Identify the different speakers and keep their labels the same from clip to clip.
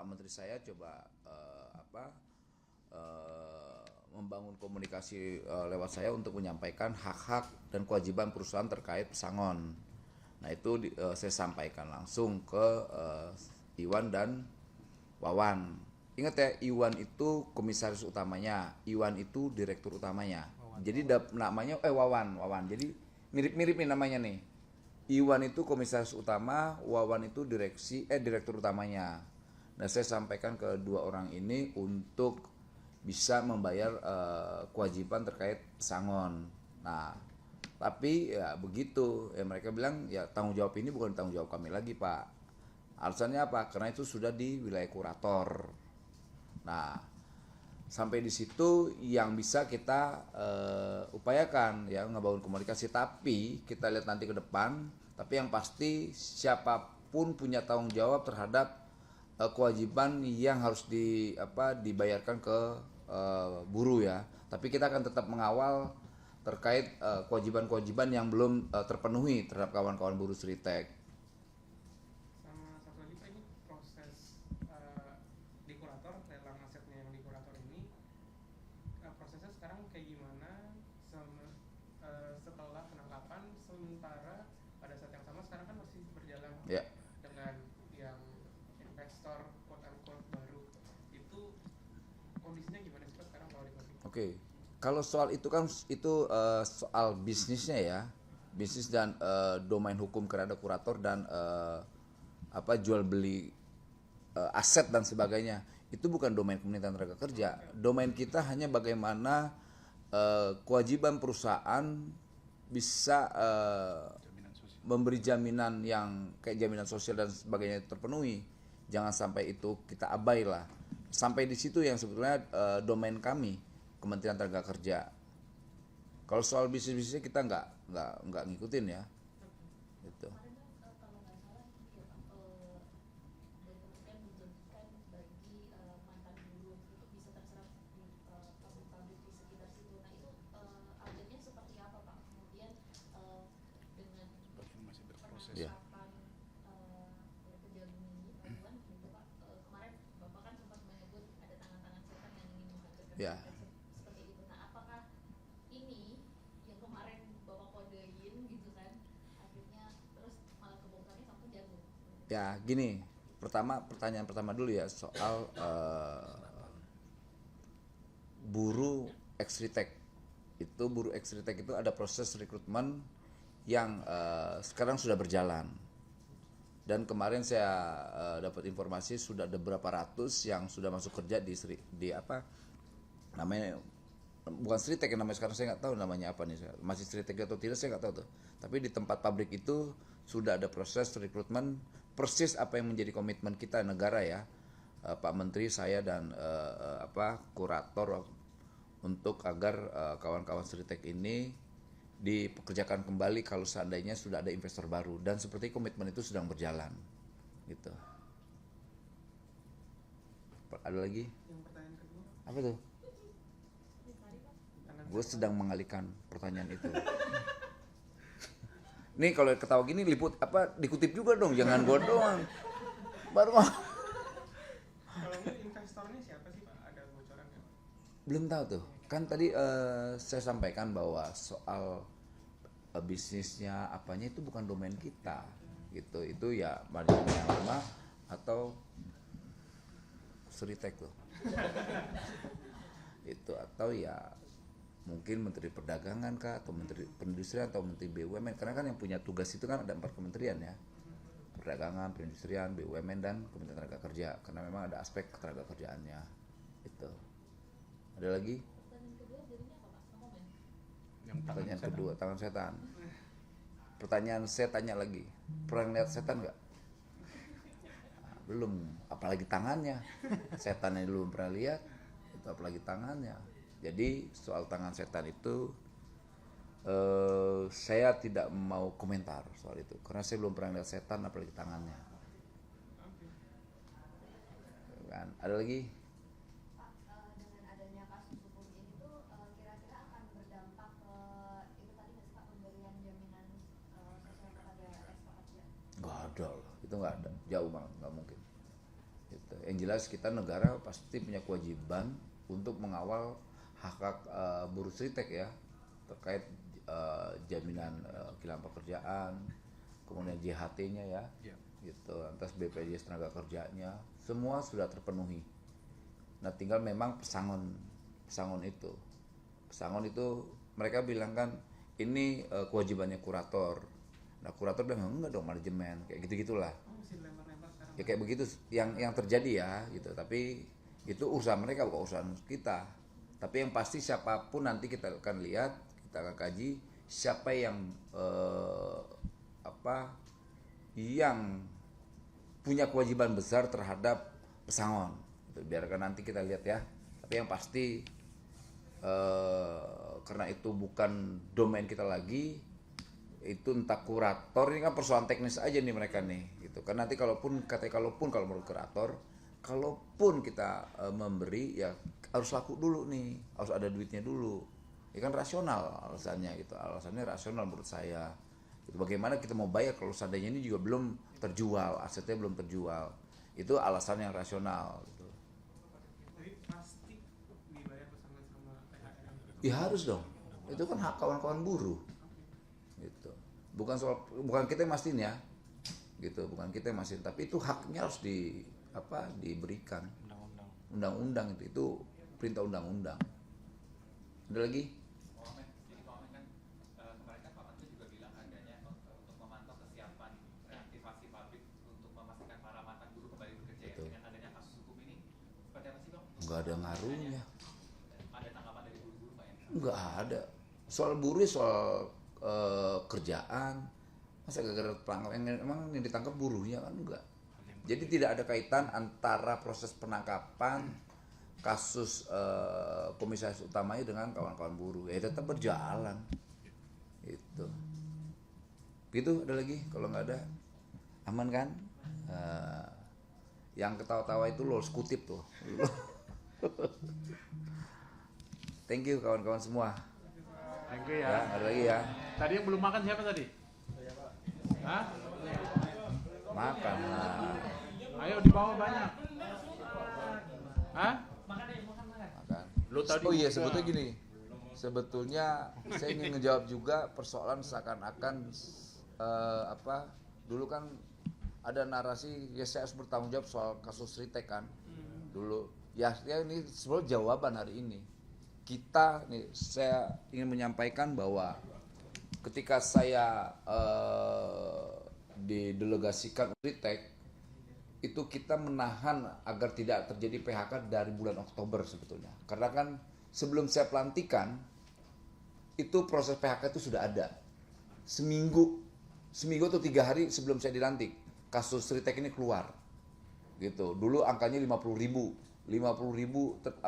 Speaker 1: Menteri saya coba membangun komunikasi lewat saya untuk menyampaikan hak-hak dan kewajiban perusahaan terkait pesangon. Nah itu saya sampaikan langsung ke Iwan dan Wawan. Ingat ya, Iwan itu komisaris utamanya, Iwan itu direktur utamanya. Jadi namanya Wawan. Jadi mirip-mirip nih namanya nih. Iwan itu komisaris utama, Wawan itu direktur utamanya. Nah, saya sampaikan ke dua orang ini untuk bisa membayar kewajiban terkait pesangon. Nah, tapi ya begitu, ya mereka bilang ya tanggung jawab ini bukan tanggung jawab kami lagi, Pak. Alasannya apa? Karena itu sudah di wilayah kurator. Nah, sampai di situ yang bisa kita upayakan ya ngebangun komunikasi, tapi kita lihat nanti ke depan. Tapi yang pasti siapapun punya tanggung jawab terhadap kewajiban yang harus dibayarkan ke buruh ya. Tapi kita akan tetap mengawal terkait kewajiban-kewajiban yang belum terpenuhi terhadap kawan-kawan buruh Sritek.
Speaker 2: Sama satu lagi Pak, ini proses di kurator, lelang asetnya yang di kurator ini prosesnya sekarang kayak gimana setelah penangkapan, sementara pada saat yang sama sekarang kan masih berjalan
Speaker 1: Ya.
Speaker 2: dengan yang investor quote unquote baru itu, kondisinya gimana sih Pak sekarang kalau di Kopi?
Speaker 1: Oke, kalau soal itu kan itu soal bisnisnya ya, bisnis dan domain hukum karena ada kurator dan jual beli aset dan sebagainya. Itu bukan domain Kementerian Tenaga Kerja. Domain kita hanya bagaimana kewajiban perusahaan bisa memberi jaminan yang kayak jaminan sosial dan sebagainya terpenuhi. Jangan sampai itu kita abai lah. Sampai di situ yang sebetulnya domain kami Kementerian Tenaga Kerja. Kalau soal bisnis-bisnisnya kita nggak ngikutin ya. Gitu. Ya. Ya. Ya gini, pertanyaan pertama dulu ya soal buruh Exritek. Itu buruh Exritek itu ada proses rekrutmen yang sekarang sudah berjalan. Dan kemarin saya dapat informasi sudah ada berapa ratus yang sudah masuk kerja di apa namanya, bukan Sritek yang namanya sekarang, saya nggak tahu namanya apa nih, masih Sritek atau tidak saya nggak tahu tuh. Tapi di tempat pabrik itu sudah ada proses rekrutmen, persis apa yang menjadi komitmen kita negara ya, Pak Menteri, saya dan kurator untuk agar kawan-kawan Sritek ini dipekerjakan kembali kalau seandainya sudah ada investor baru, dan seperti komitmen itu sedang berjalan gitu. Ada lagi?
Speaker 2: Yang pertanyaan kedua
Speaker 1: Apa tuh? Gue sedang mengalihkan pertanyaan itu. Nih kalau ketawa gini dikutip juga dong, jangan gue doang. Baru
Speaker 2: kalau ini investornya siapa sih Pak, ada bocoran nggak?
Speaker 1: belum tahu tuh. Kan tadi saya sampaikan bahwa soal bisnisnya apanya itu bukan domain kita gitu. Itu ya manajemen yang lama atau Sritek tuh. Itu atau ya mungkin Menteri Perdagangan kah, atau Menteri Perindustrian, atau Menteri BUMN, karena kan yang punya tugas itu kan ada 4 kementerian ya, Perdagangan, Perindustrian, BUMN, dan Kementerian Tenaga Kerja, karena memang ada aspek ketenaga kerjaannya itu. Ada lagi? Pertanyaan kedua, tangan setan. Pertanyaan saya tanya lagi, pernah lihat setan nggak? Nah, belum, apalagi tangannya. Setannya dulu pernah lihat, itu apalagi tangannya. Jadi soal tangan setan itu saya tidak mau komentar soal itu, karena saya belum pernah lihat setan apalagi tangannya. Kan? Ada lagi?
Speaker 3: Dengan adanya kasus hukum ini tuh kira-kira akan berdampak ke itu tadi nggak sih Pak, pemberian jaminan sosial kepada ex pekerja?
Speaker 1: Nggak ada loh, itu nggak ada, jauh banget, nggak mungkin. Gitu yang jelas kita negara pasti punya kewajiban untuk mengawal hak-hak buruh Sritek ya, terkait jaminan kehilangan pekerjaan, kemudian JHT-nya ya, gitu, atas BPJS tenaga kerjanya, semua sudah terpenuhi. Nah tinggal memang pesangon itu mereka bilang kan ini kewajibannya kurator. Nah kurator bilang enggak dong, manajemen, kayak gitu-gitulah.
Speaker 2: Masih dilempar-lempar sekarang.
Speaker 1: Ya kayak begitu yang terjadi ya gitu. Tapi itu urusan mereka, bukan urusan kita. Tapi yang pasti siapapun nanti kita akan lihat, kita akan kaji siapa yang yang punya kewajiban besar terhadap pesangon. Gitu. Biarkan nanti kita lihat ya. Tapi yang pasti karena itu bukan domain kita lagi, itu entah kurator, ini kan persoalan teknis aja nih mereka nih gitu. Karena nanti kalau menurut kurator, kalaupun kita memberi ya harus laku dulu nih, harus ada duitnya dulu. Ya kan rasional alasannya gitu. Alasannya rasional menurut saya. Gitu. Bagaimana kita mau bayar kalau seandainya ini juga belum terjual, asetnya belum terjual. Itu alasan yang rasional gitu.
Speaker 2: Jadi pasti dibayar bersama sama THR.
Speaker 1: Ya harus dong. Itu kan hak kawan-kawan buruh. Gitu. Bukan kita yang mastiin ya. Gitu, bukan kita yang mastiin, tapi itu haknya harus diberikan. Undang-undang itu perintah undang-undang. Ada lagi?
Speaker 4: Jadi Pak Wamen kan kemarin kan Pak Menteri juga bilang adanya untuk memantau kesiapan reaktivasi pabrik untuk memastikan para mantan buruh kembali bekerja ya. Dengan adanya kasus hukum ini, seperti apa sih Bang?
Speaker 1: Enggak ada ngaruhnya.
Speaker 4: Ada tanggapan dari buruh-buruh Pak ya?
Speaker 1: Enggak ada. Soal buruh, soal kerjaan. Masa gara-gara pelanggaran emang yang ditangkap buruhnya kan enggak. Jadi tidak ada kaitan antara proses penangkapan kasus komisaris utamanya dengan kawan-kawan buruh. Ya tetap berjalan. Itu. Gitu ada lagi? Kalau nggak ada aman kan? Yang ketawa-tawa itu lo harus kutip tuh. Thank you kawan-kawan semua.
Speaker 5: Thank you
Speaker 1: Ya,
Speaker 5: ya.
Speaker 1: ada lagi ya.
Speaker 5: Tadi yang belum makan siapa tadi? Hah?
Speaker 1: Makan lah.
Speaker 5: Ayo di bawah banyak. Hah?
Speaker 1: Makan.
Speaker 5: Lu tadi
Speaker 1: Oh iya,
Speaker 5: udah.
Speaker 1: sebetulnya gini. Sebetulnya saya ingin ngejawab juga persoalan seakan-akan dulu kan ada narasi ya saya harus bertanggung jawab soal kasus Ritek kan. Dulu ya ini sebenarnya jawaban hari ini. Saya ingin menyampaikan bahwa ketika saya didelegasikan Ritek, itu kita menahan agar tidak terjadi PHK dari bulan Oktober sebetulnya. Karena kan sebelum saya pelantikan, itu proses PHK itu sudah ada. Seminggu atau 3 hari sebelum saya dilantik, kasus Ritek ini keluar. Gitu. Dulu angkanya 50.000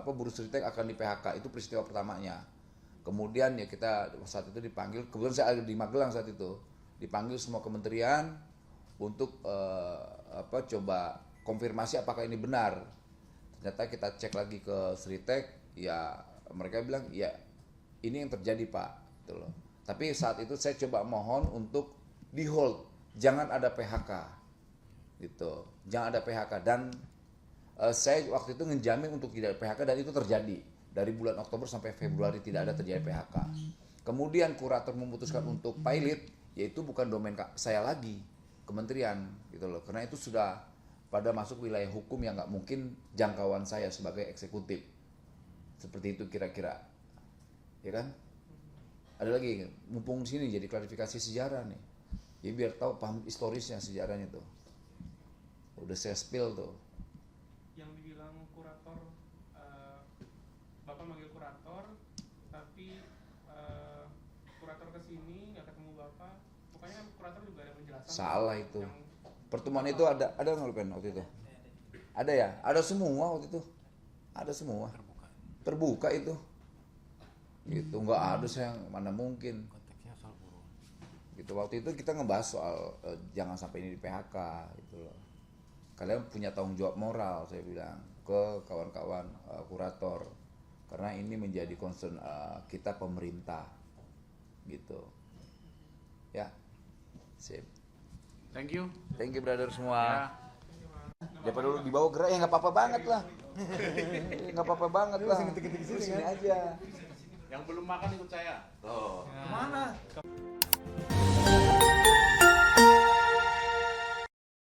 Speaker 1: buruh Sritek akan di PHK, itu peristiwa pertamanya. Kemudian ya kita saat itu dipanggil, kebetulan saya ada di Magelang saat itu, dipanggil semua kementerian untuk coba konfirmasi apakah ini benar. Ternyata kita cek lagi ke Sritek, ya mereka bilang ya ini yang terjadi Pak, gitu loh. Tapi saat itu saya coba mohon untuk di hold, jangan ada PHK, gitu, jangan ada PHK dan saya waktu itu ngejamin untuk tidak ada PHK dan itu terjadi dari bulan Oktober sampai Februari tidak ada terjadi PHK. Kemudian kurator memutuskan untuk pilot, yaitu bukan domain saya lagi, kementerian gitu loh, karena itu sudah pada masuk wilayah hukum yang nggak mungkin jangkauan saya sebagai eksekutif. Seperti itu kira-kira, ya kan? Ada lagi, mumpung di sini jadi klarifikasi sejarah nih, jadi biar tahu paham historisnya sejarahnya tuh. Udah saya spill tuh.
Speaker 2: Yang dibilang kurator, Bapak manggil kurator, tapi kurator kesini nggak ketemu Bapak. Pokoknya kurator juga ada penjelasan.
Speaker 1: Salah itu.
Speaker 2: Yang
Speaker 1: Pertemuan itu ada nggak Pen waktu itu? Ada ya? Ada semua waktu itu. Ada semua. Terbuka itu. Gitu, nggak ada saya mana mungkin. Gitu waktu itu kita ngebahas soal jangan sampai ini di PHK gitu loh. Kalian punya tanggung jawab moral saya bilang ke kawan-kawan kurator karena ini menjadi concern kita pemerintah gitu. Ya. Sip.
Speaker 5: Thank you.
Speaker 1: Thank you brother semua.
Speaker 5: Ya.
Speaker 1: Daripada lu dibawa gerak ya nggak apa-apa banget lah. Nggak apa-apa banget lah. Lu sini aja.
Speaker 5: Yang belum makan ikut saya.
Speaker 1: Tuh.
Speaker 5: Kemana?